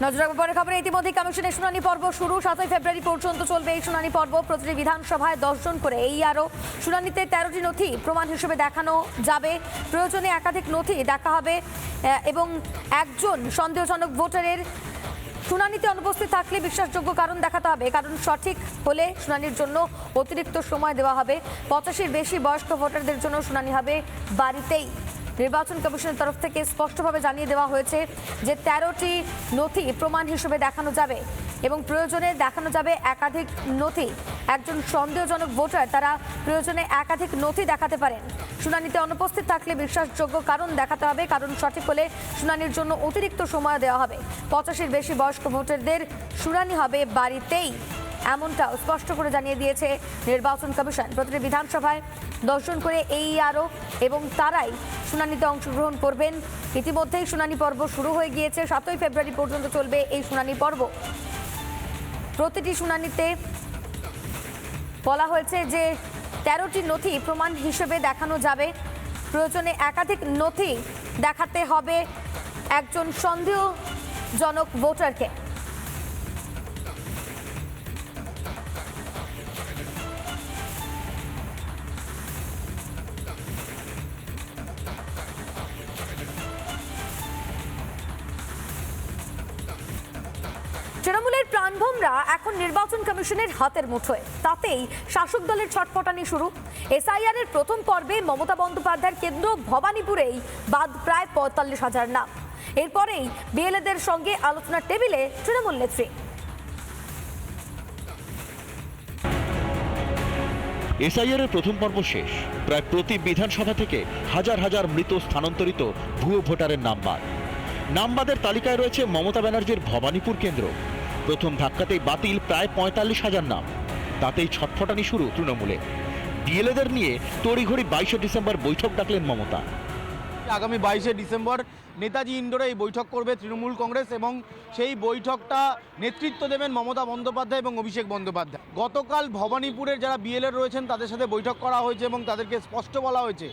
নজর রাখবো পরের খবরে। ইতিমধ্যে কমিশনের শুনানি পর্ব শুরু। 7 ফেব্রুয়ারি পর্যন্ত চলবে এই শুনানি পর্ব। প্রতিটি বিধানসভায় 10 জন করে এই আরও শুনানিতে 13টি নথি প্রমাণ হিসেবে দেখানো যাবে। প্রয়োজনে একাধিক নথি দেখা হবে এবং একজন সন্দেহজনক ভোটারের শুনানিতে অনুপস্থিত থাকলে বিশ্বাসযোগ্য কারণ দেখাতে হবে। কারণ সঠিক হলে শুনানির জন্য অতিরিক্ত সময় দেওয়া হবে। 85-এর বেশি বয়স্ক ভোটারদের জন্য শুনানি হবে বাড়িতেই। নির্বাচন কমিশনের তরফ থেকে স্পষ্টভাবে জানিয়ে দেওয়া হয়েছে যে 13টি নথি প্রমাণ হিসেবে দেখানো যাবে এবং প্রয়োজনে দেখানো যাবে একাধিক নথি। একজন সন্দেহজনক ভোটার তারা প্রয়োজনে একাধিক নথি দেখাতে পারেন। শুনানিতে অনুপস্থিত থাকলে বিশ্বাসযোগ্য কারণ দেখাতে হবে। কারণ সঠিক হলে শুনানির জন্য অতিরিক্ত সময় দেওয়া হবে। 85-এর বেশি বয়স্ক ভোটারদের শুনানি হবে বাড়িতেই, এমনটাও স্পষ্ট করে জানিয়ে দিয়েছে নির্বাচন কমিশন। প্রতিটি বিধানসভায় 10 জন করে এই আরও এবং তারাই শুনানিতে অংশগ্রহণ করবেন। ইতিমধ্যেই শুনানি পর্ব শুরু হয়ে গিয়েছে। 7 ফেব্রুয়ারি পর্যন্ত চলবে এই শুনানি পর্ব। প্রতিটি শুনানিতে বলা হয়েছে যে 13টি নথি প্রমাণ হিসেবে দেখানো যাবে। প্রয়োজনে একাধিক নথি দেখাতে হবে একজন সন্দেহজনক ভোটারকে। তৃণমূলের প্রাণভোমরা এখন নির্বাচন কমিশনের হাতের মুঠোয়। তাতেই শাসক দলের ছটফটানি শুরু। এসআইআর এর প্রথম পর্বে মমতা বন্দ্যোপাধ্যায়ের কেন্দ্র ভবানীপুরেই বাদ প্রায় 45,000 নাম। এরপরেই বিএলএদের সঙ্গে আলোচনার টেবিলে তৃণমূল নেত্রী। এসআইআর এর প্রথম পর্ব শেষ। প্রায় প্রতি বিধানসভা থেকে হাজার হাজার মৃত স্থানান্তরিত ভুয়ো ভোটারের নাম বাদ। নামবাদের তালিকায় রয়েছে মমতা ব্যানার্জির ভবানীপুর কেন্দ্র। প্রথম ধাক্কাতেই বাতিল প্রায় 45,000 নাম। তাতেই ছটফটানি শুরু তৃণমূলে। ডিএলএদের নিয়ে তড়িঘড়ি 22শে ডিসেম্বর বৈঠক ডাকলেন মমতা। আগামী 22শে ডিসেম্বর নেতাজি ইন্ডোরে এই বৈঠক করবে তৃণমূল কংগ্রেস এবং সেই বৈঠকটা নেতৃত্ব দেবেন মমতা বন্দ্যোপাধ্যায় এবং অভিষেক বন্দ্যোপাধ্যায়। গতকাল ভবানীপুরের যারা বিএলএ রয়েছেন তাদের সাথে বৈঠক করা হয়েছে এবং তাদেরকে স্পষ্ট বলা হয়েছে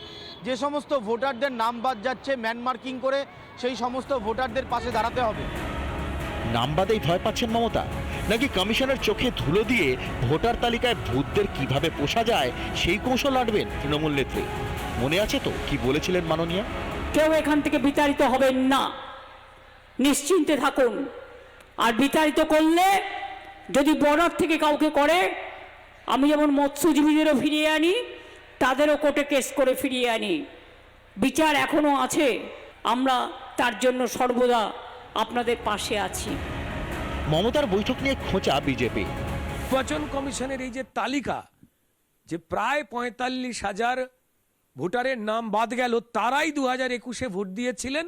যে সমস্ত ভোটারদের নাম বাদ যাচ্ছে ম্যান মার্কিং করে সেই সমস্ত ভোটারদের পাশে দাঁড়াতে হবে। নামবাদেই ভয় পাচ্ছেন মমতা, নাকি কমিশনের চোখে ধুলো দিয়ে ভোটার তালিকায় ভূতদের কিভাবে পোষা যায় সেই কৌশল আঁটবেন তৃণমূল নেত্রী? মনে আছে তো কি বলেছিলেন মাননীয়া? কেউ এখান থেকে বিতাড়িত হবেন না, নিশ্চিন্তে থাকুন। আর বিতাড়িত করলে যদি বর্ডার থেকে কাউকে করে, আমি যেমন মৎস্যজীবীদেরও ফিরিয়ে আনি, তাদেরও কোর্টে কেস করে ফিরিয়ে আনি। বিচার এখনো আছে, আমরা তার জন্য সর্বদা আপনাদের পাশে আছি। মমতার বৈঠক নিয়ে খোঁচা বিজেপি। নির্বাচন কমিশনের এই যে তালিকা, যে প্রায় 45,000 ভোটারের নাম বাদ গেল, তারাই 2021-এ ভোট দিয়েছিলেন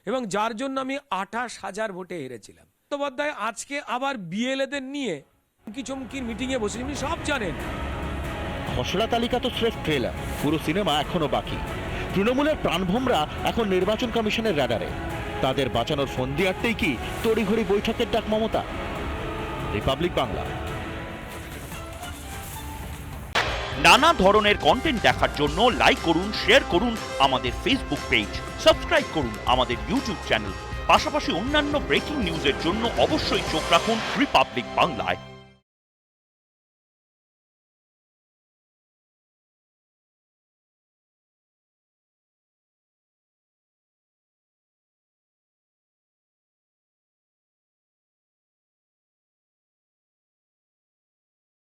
এবং যার জন্য আমি 28,000 ভোটে হেরেছিলাম। বন্দ্যোপাধ্যায় আজকে আবার বিএলএদের নিয়ে চমকির মিটিংয়ে বসে, আপনি সব জানেন। খসড়া তালিকা তো স্রেফ ট্রেলার, পুরো সিনেমা এখনো বাকি। তৃণমূলের প্রাণভোমরা এখন নির্বাচন কমিশনের রাডারে। তাদের বাঁচানোর ফন্দি আটতেই কি তড়িঘড়ি বৈঠকের ডাক মমতা? রিপাবলিক বাংলা। নানা ধরনের কন্টেন্ট দেখার জন্য লাইক করুন, শেয়ার করুন আমাদের ফেসবুক পেজ, সাবস্ক্রাইব করুন আমাদের ইউটিউব চ্যানেল। পাশাপাশি অন্যান্য ব্রেকিং নিউজের জন্য অবশ্যই চোখ রাখুন রিপাবলিক বাংলায়।